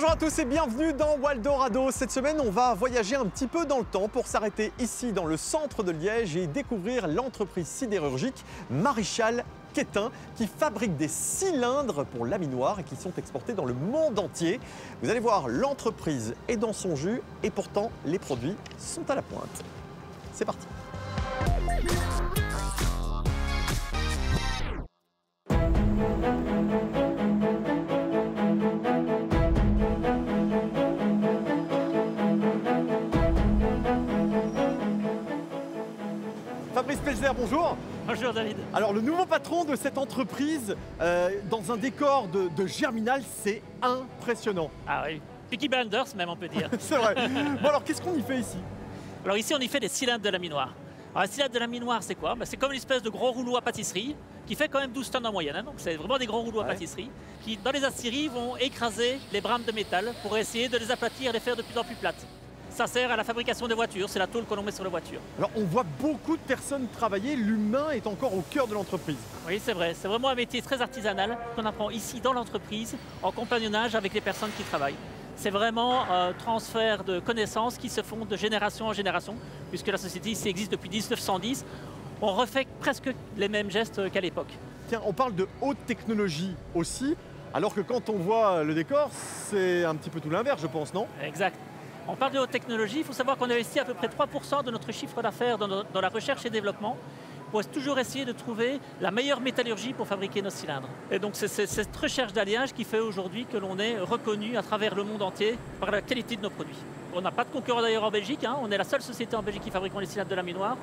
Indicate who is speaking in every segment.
Speaker 1: Bonjour à tous et bienvenue dans Waldorado. Cette semaine, on va voyager un petit peu dans le temps pour s'arrêter ici dans le centre de Liège et découvrir l'entreprise sidérurgique Maréchal Quétin qui fabrique des cylindres pour laminoir et qui sont exportés dans le monde entier. Vous allez voir, l'entreprise est dans son jus et pourtant les produits sont à la pointe. C'est parti. Fabrice Pelzer, bonjour.
Speaker 2: Bonjour David.
Speaker 1: Alors le nouveau patron de cette entreprise, dans un décor de Germinal, c'est impressionnant.
Speaker 2: Ah oui, Peaky Blinders même on peut dire.
Speaker 1: C'est vrai. Bon alors qu'est-ce qu'on y fait ici?
Speaker 2: Alors ici on y fait des cylindres de laminoir. Alors un cylindre de laminoir c'est quoi? C'est comme une espèce de gros rouleau à pâtisserie qui fait quand même 12 tonnes en moyenne. Donc c'est vraiment des gros rouleaux à pâtisserie qui dans les aciéries vont écraser les brames de métal pour essayer de les aplatir et les faire de plus en plus plates. Ça sert à la fabrication des voitures, c'est la tôle que l'on met sur les voitures.
Speaker 1: Alors on voit beaucoup de personnes travailler, l'humain est encore au cœur de l'entreprise.
Speaker 2: Oui c'est vrai, c'est vraiment un métier très artisanal qu'on apprend ici dans l'entreprise en compagnonnage avec les personnes qui travaillent. C'est vraiment un transfert de connaissances qui se font de génération en génération, puisque la société ici existe depuis 1910. On refait presque les mêmes gestes qu'à l'époque.
Speaker 1: Tiens, on parle de haute technologie aussi, alors que quand on voit le décor, c'est un petit peu tout l'inverse, je pense, non?
Speaker 2: Exact. On parle de haute technologie, il faut savoir qu'on investit à peu près 3% de notre chiffre d'affaires dans la recherche et développement pour toujours essayer de trouver la meilleure métallurgie pour fabriquer nos cylindres. Et donc c'est cette recherche d'alliage qui fait aujourd'hui que l'on est reconnu à travers le monde entier par la qualité de nos produits. On n'a pas de concurrent d'ailleurs en Belgique, on est la seule société en Belgique qui fabrique les cylindres de laminoir.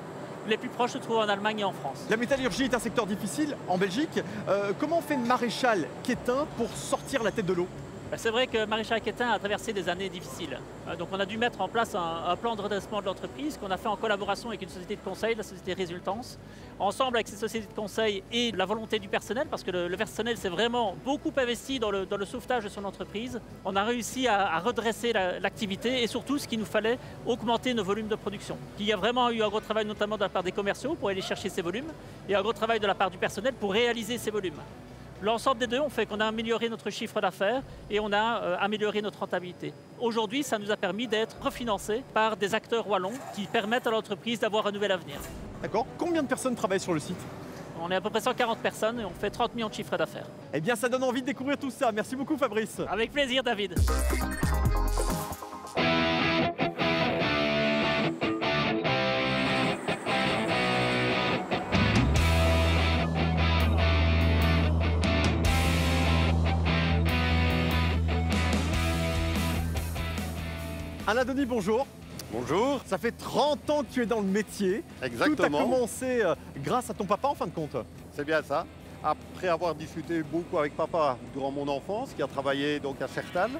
Speaker 2: Les plus proches se trouvent en Allemagne et en France.
Speaker 1: La métallurgie est un secteur difficile en Belgique. Comment fait Maréchal Quétin pour sortir la tête de l'eau?
Speaker 2: C'est vrai que Maréchal Quétin a traversé des années difficiles. Donc on a dû mettre en place un plan de redressement de l'entreprise qu'on a fait en collaboration avec une société de conseil, la société Résultance. Ensemble avec cette société de conseil et la volonté du personnel, parce que le personnel s'est vraiment beaucoup investi dans le sauvetage de son entreprise. On a réussi à redresser l'activité et surtout ce qu'il nous fallait, augmenter nos volumes de production. Il y a vraiment eu un gros travail notamment de la part des commerciaux pour aller chercher ces volumes et un gros travail de la part du personnel pour réaliser ces volumes. L'ensemble des deux ont fait qu'on a amélioré notre chiffre d'affaires et on a amélioré notre rentabilité. Aujourd'hui, ça nous a permis d'être refinancés par des acteurs wallons qui permettent à l'entreprise d'avoir un nouvel avenir.
Speaker 1: D'accord. Combien de personnes travaillent sur le site?
Speaker 2: On est à peu près 140 personnes et on fait 30 millions de chiffre d'affaires.
Speaker 1: Eh bien, ça donne envie de découvrir tout ça. Merci beaucoup, Fabrice.
Speaker 2: Avec plaisir, David.
Speaker 1: Alain Denis, bonjour.
Speaker 3: Bonjour.
Speaker 1: Ça fait 30 ans que tu es dans le métier.
Speaker 3: Exactement.
Speaker 1: Tout a commencé grâce à ton papa en fin de compte.
Speaker 3: C'est bien ça. Après avoir discuté beaucoup avec papa durant mon enfance, qui a travaillé donc à Sertal,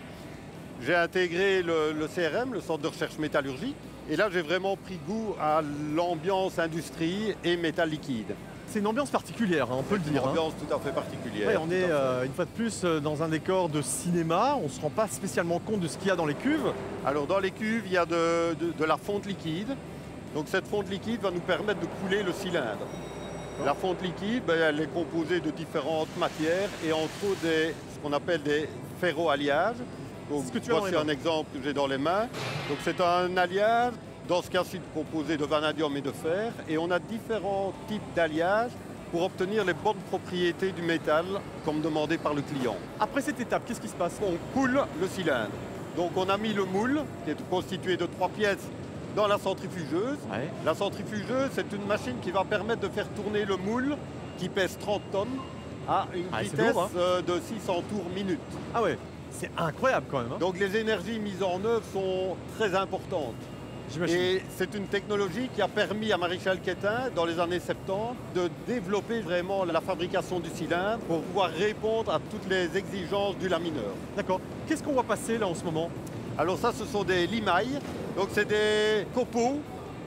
Speaker 3: j'ai intégré le CRM, le Centre de recherche métallurgique. Et là, j'ai vraiment pris goût à l'ambiance industrie et métal liquide.
Speaker 1: C'est une ambiance particulière, on peut le dire.
Speaker 3: Une ambiance tout à fait particulière.
Speaker 1: Ouais, on est une fois de plus dans un décor de cinéma. On ne se rend pas spécialement compte de ce qu'il y a dans les cuves.
Speaker 3: Alors dans les cuves, il y a de la fonte liquide. Donc cette fonte liquide va nous permettre de couler le cylindre. La fonte liquide, elle est composée de différentes matières et entre autres ce qu'on appelle des ferro-alliages. Donc voici un exemple que j'ai dans les mains. Donc c'est un alliage. Dans ce cas-ci, composé de vanadium et de fer. Et on a différents types d'alliages pour obtenir les bonnes propriétés du métal, comme demandé par le client.
Speaker 1: Après cette étape, qu'est-ce qui se passe?
Speaker 3: On coule le cylindre. Donc on a mis le moule, qui est constitué de 3 pièces, dans la centrifugeuse.
Speaker 1: Ouais.
Speaker 3: La centrifugeuse, c'est une machine qui va permettre de faire tourner le moule, qui pèse 30 tonnes, à une vitesse
Speaker 1: lourd,
Speaker 3: de 600 tours minute.
Speaker 1: Ah ouais, c'est incroyable quand même.
Speaker 3: Donc les énergies mises en œuvre sont très importantes. Et c'est une technologie qui a permis à Maréchal Quétin, dans les années 70, de développer vraiment la fabrication du cylindre pour pouvoir répondre à toutes les exigences du lamineur.
Speaker 1: D'accord. Qu'est-ce qu'on va passer là en ce moment?
Speaker 3: Alors ça, ce sont des limailles. Donc c'est des copeaux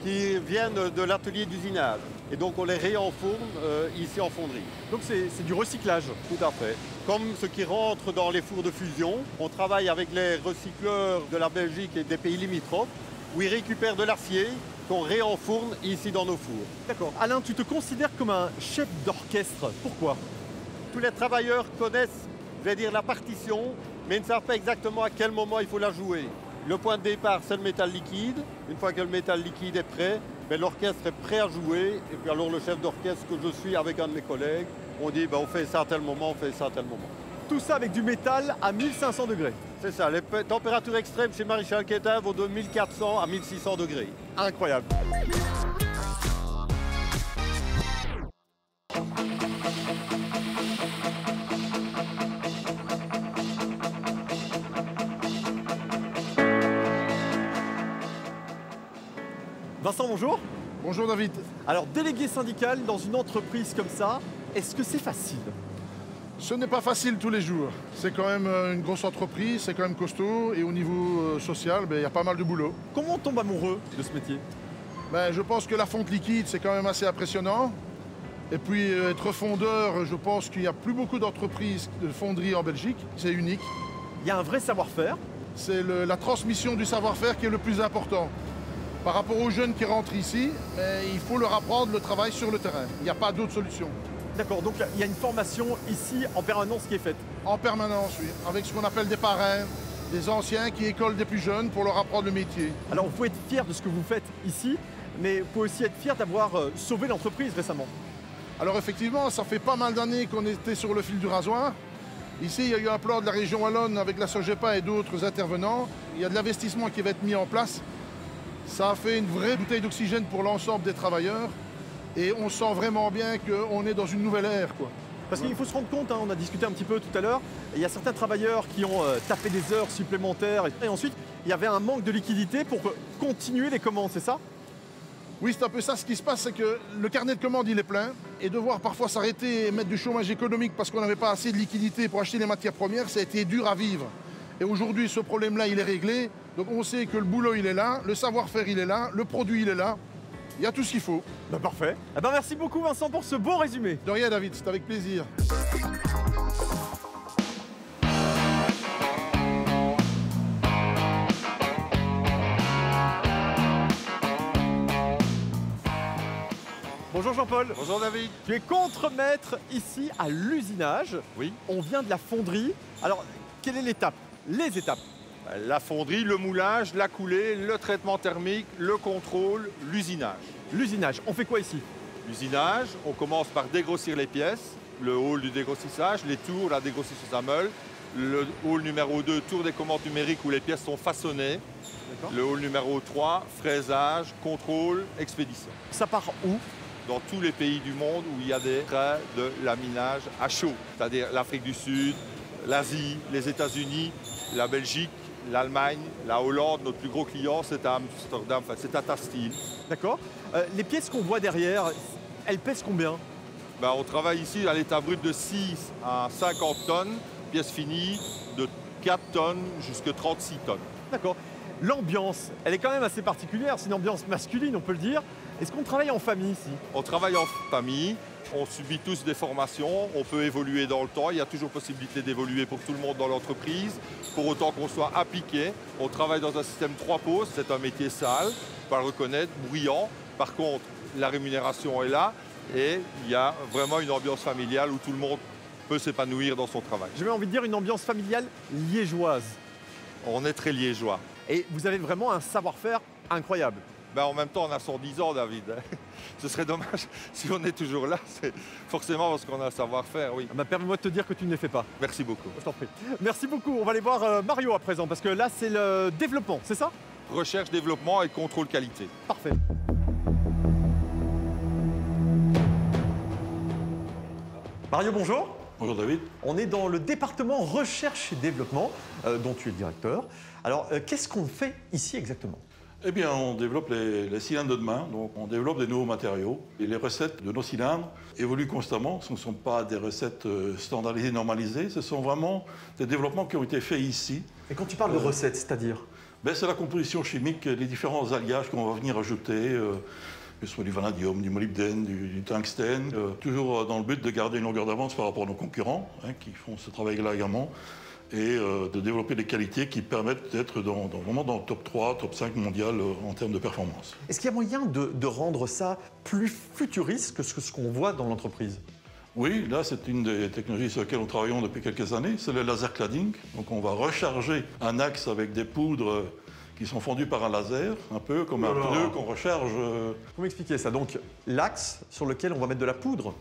Speaker 3: qui viennent de l'atelier d'usinage. Et donc on les réenfourne ici en fonderie.
Speaker 1: Donc c'est du recyclage?
Speaker 3: Tout à fait. Comme ce qui rentre dans les fours de fusion, on travaille avec les recycleurs de la Belgique et des pays limitrophes, où ils récupèrent de l'acier qu'on réenfourne ici dans nos fours.
Speaker 1: D'accord. Alain, tu te considères comme un chef d'orchestre. Pourquoi?
Speaker 3: Tous les travailleurs connaissent, je vais dire, la partition mais ils ne savent pas exactement à quel moment il faut la jouer. Le point de départ, c'est le métal liquide. Une fois que le métal liquide est prêt, l'orchestre est prêt à jouer. Et puis alors le chef d'orchestre que je suis avec un de mes collègues, on dit on fait ça à tel moment, on fait ça à tel moment.
Speaker 1: Tout ça avec du métal à 1500 degrés.
Speaker 3: C'est ça, les températures extrêmes chez Maréchal Quétin vont de 1400 à 1600 degrés.
Speaker 1: Incroyable. Vincent, bonjour.
Speaker 4: Bonjour David.
Speaker 1: Alors, délégué syndical dans une entreprise comme ça, est-ce que c'est facile?
Speaker 4: Ce n'est pas facile tous les jours. C'est quand même une grosse entreprise, c'est quand même costaud et au niveau social, il y a pas mal de boulot.
Speaker 1: Comment on tombe amoureux de ce métier?
Speaker 4: Je pense que la fonte liquide, c'est quand même assez impressionnant. Et puis être fondeur, je pense qu'il n'y a plus beaucoup d'entreprises de fonderie en Belgique. C'est unique.
Speaker 1: Il y a un vrai savoir-faire.
Speaker 4: C'est la transmission du savoir-faire qui est le plus important. Par rapport aux jeunes qui rentrent ici, il faut leur apprendre le travail sur le terrain. Il n'y a pas d'autre solution.
Speaker 1: D'accord, donc il y a une formation ici en permanence qui est faite.
Speaker 4: En permanence, oui. Avec ce qu'on appelle des parrains, des anciens qui écolent des plus jeunes pour leur apprendre le métier.
Speaker 1: Alors vous pouvez être fier de ce que vous faites ici, mais vous pouvez aussi être fier d'avoir sauvé l'entreprise récemment.
Speaker 4: Alors effectivement, ça fait pas mal d'années qu'on était sur le fil du rasoir. Ici, il y a eu un plan de la région wallonne avec la Sogepa et d'autres intervenants. Il y a de l'investissement qui va être mis en place. Ça a fait une vraie bouteille d'oxygène pour l'ensemble des travailleurs. Et on sent vraiment bien qu'on est dans une nouvelle ère, quoi.
Speaker 1: Parce qu'il faut se rendre compte, on a discuté un petit peu tout à l'heure, il y a certains travailleurs qui ont tapé des heures supplémentaires et ensuite il y avait un manque de liquidité pour continuer les commandes, c'est ça?
Speaker 4: Oui, c'est un peu ça. Ce qui se passe, c'est que le carnet de commandes, il est plein. Et devoir parfois s'arrêter et mettre du chômage économique parce qu'on n'avait pas assez de liquidité pour acheter les matières premières, ça a été dur à vivre. Et aujourd'hui, ce problème-là, il est réglé. Donc on sait que le boulot, il est là, le savoir-faire, il est là, le produit, il est là. Il y a tout ce qu'il faut.
Speaker 1: Parfait. Merci beaucoup Vincent pour ce beau résumé.
Speaker 4: De rien David, c'est avec plaisir.
Speaker 1: Bonjour Jean-Paul.
Speaker 3: Bonjour David.
Speaker 1: Tu es contremaître ici à l'usinage.
Speaker 3: Oui.
Speaker 1: On vient de la fonderie. Alors, quelle est l'étape? Les étapes?
Speaker 3: La fonderie, le moulage, la coulée, le traitement thermique, le contrôle, l'usinage.
Speaker 1: L'usinage, on fait quoi ici?
Speaker 3: L'usinage, on commence par dégrossir les pièces, le hall du dégrossissage, les tours, la dégrossisseuse à meule, le hall numéro 2, tour des commandes numériques où les pièces sont façonnées, le hall numéro 3, fraisage, contrôle, expédition.
Speaker 1: Ça part où?
Speaker 3: Dans tous les pays du monde où il y a des trains de laminage à chaud, c'est-à-dire l'Afrique du Sud, l'Asie, les États-Unis, la Belgique, l'Allemagne, la Hollande. Notre plus gros client, c'est à Amsterdam, c'est Tata Steel.
Speaker 1: D'accord. Les pièces qu'on voit derrière, elles pèsent combien?
Speaker 3: On travaille ici à l'état brut de 6 à 50 tonnes, pièces finies de 4 tonnes jusqu'à 36 tonnes.
Speaker 1: D'accord. L'ambiance, elle est quand même assez particulière, c'est une ambiance masculine, on peut le dire. Est-ce qu'on travaille en famille ici?
Speaker 3: On travaille en famille, on subit tous des formations, on peut évoluer dans le temps, il y a toujours possibilité d'évoluer pour tout le monde dans l'entreprise, pour autant qu'on soit appliqué. On travaille dans un système 3 postes, c'est un métier sale, il faut le reconnaître, bruyant. Par contre, la rémunération est là et il y a vraiment une ambiance familiale où tout le monde peut s'épanouir dans son travail.
Speaker 1: J'ai même envie de dire une ambiance familiale liégeoise.
Speaker 3: On est très liégeois.
Speaker 1: Et vous avez vraiment un savoir-faire incroyable.
Speaker 3: En même temps, on a 110 ans, David. Ce serait dommage si on est toujours là. C'est forcément parce qu'on a un savoir-faire, oui.
Speaker 1: Permets-moi de te dire que tu ne les fais pas.
Speaker 3: Merci beaucoup.
Speaker 1: Je t'en prie. Merci beaucoup. On va aller voir Mario à présent, parce que là, c'est le développement, c'est ça?
Speaker 3: Recherche, développement et contrôle qualité.
Speaker 1: Parfait. Mario, bonjour.
Speaker 5: Bonjour David.
Speaker 1: On est dans le département recherche et développement, dont tu es le directeur. Alors, qu'est-ce qu'on fait ici exactement?
Speaker 5: Eh bien, on développe les cylindres de demain, donc on développe des nouveaux matériaux. Et les recettes de nos cylindres évoluent constamment. Ce ne sont pas des recettes standardisées, normalisées. Ce sont vraiment des développements qui ont été faits ici.
Speaker 1: Et quand tu parles de recettes, c'est-à-dire?
Speaker 5: C'est la composition chimique, les différents alliages qu'on va venir ajouter, que ce soit du vanadium, du molybdène, du tungstène, toujours dans le but de garder une longueur d'avance par rapport à nos concurrents, qui font ce travail-là également, et de développer des qualités qui permettent d'être vraiment dans le top 3, top 5 mondial en termes de performance.
Speaker 1: Est-ce qu'il y a moyen de rendre ça plus futuriste que ce qu'on voit dans l'entreprise?
Speaker 5: Oui, là, c'est une des technologies sur lesquelles nous travaillons depuis quelques années, c'est le laser cladding. Donc, on va recharger un axe avec des poudres qui sont fondues par un laser, un peu comme un pneu qu'on recharge.
Speaker 1: Vous m'expliquez ça. Donc, l'axe sur lequel on va mettre de la poudre.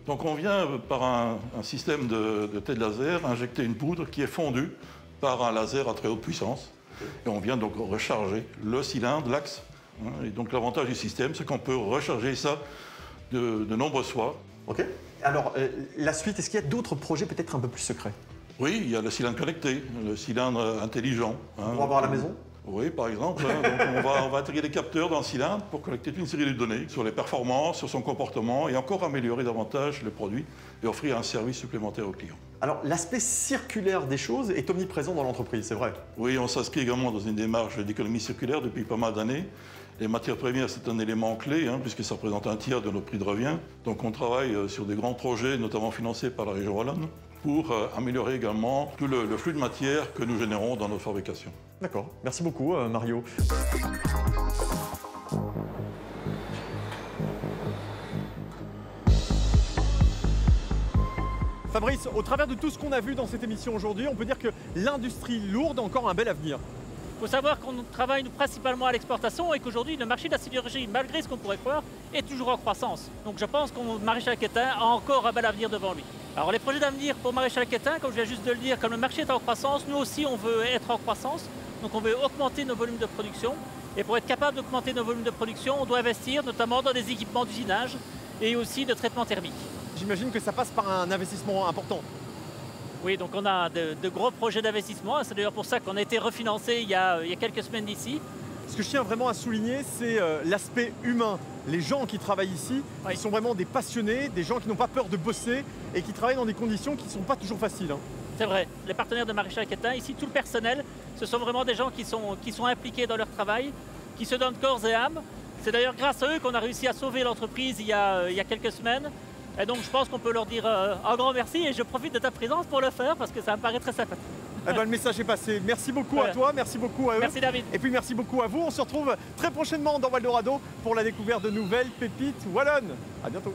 Speaker 5: Donc, on vient par un système de tête laser injecter une poudre qui est fondue par un laser à très haute puissance. Et on vient donc recharger le cylindre, l'axe. Et donc, l'avantage du système, c'est qu'on peut recharger ça de nombreuses fois.
Speaker 1: OK. Alors, la suite, est-ce qu'il y a d'autres projets peut-être un peu plus secrets?
Speaker 5: Oui, il y a le cylindre connecté, le cylindre intelligent.
Speaker 1: Pour avoir à la maison?
Speaker 5: Oui, par exemple. Donc on va intégrer des capteurs dans le cylindre pour collecter toute une série de données sur les performances, sur son comportement et encore améliorer davantage le produit et offrir un service supplémentaire aux clients.
Speaker 1: Alors, l'aspect circulaire des choses est omniprésent dans l'entreprise, c'est vrai?
Speaker 5: Oui, on s'inscrit également dans une démarche d'économie circulaire depuis pas mal d'années. Les matières premières, c'est un élément clé, puisque ça représente un tiers de nos prix de revient. Donc on travaille sur des grands projets, notamment financés par la région wallonne, pour améliorer également tout le flux de matière que nous générons dans notre fabrication.
Speaker 1: D'accord. Merci beaucoup, Mario. Fabrice, au travers de tout ce qu'on a vu dans cette émission aujourd'hui, on peut dire que l'industrie lourde a encore un bel avenir.
Speaker 2: Il faut savoir qu'on travaille principalement à l'exportation et qu'aujourd'hui, le marché de la sidérurgie, malgré ce qu'on pourrait croire, est toujours en croissance. Donc je pense que Maréchal Quétin a encore un bel avenir devant lui. Alors les projets d'avenir pour Maréchal Quétin, comme je viens juste de le dire, comme le marché est en croissance, nous aussi on veut être en croissance. Donc on veut augmenter nos volumes de production. Et pour être capable d'augmenter nos volumes de production, on doit investir notamment dans des équipements d'usinage et aussi de traitement thermique.
Speaker 1: J'imagine que ça passe par un investissement important.
Speaker 2: Oui, donc on a de gros projets d'investissement. C'est d'ailleurs pour ça qu'on a été refinancé il y a quelques semaines d'ici.
Speaker 1: Ce que je tiens vraiment à souligner, c'est l'aspect humain. Les gens qui travaillent ici, ils sont vraiment des passionnés, des gens qui n'ont pas peur de bosser et qui travaillent dans des conditions qui ne sont pas toujours faciles.
Speaker 2: C'est vrai, les partenaires de Maréchal Quétin, ici tout le personnel, ce sont vraiment des gens qui sont impliqués dans leur travail, qui se donnent corps et âme. C'est d'ailleurs grâce à eux qu'on a réussi à sauver l'entreprise il y a quelques semaines. Et donc je pense qu'on peut leur dire un grand merci et je profite de ta présence pour le faire parce que ça me paraît très sympathique.
Speaker 1: Eh ben, le message est passé. Merci beaucoup à toi, merci beaucoup à eux.
Speaker 2: Merci David.
Speaker 1: Et puis merci beaucoup à vous. On se retrouve très prochainement dans Waldorado pour la découverte de nouvelles pépites wallonnes. À bientôt.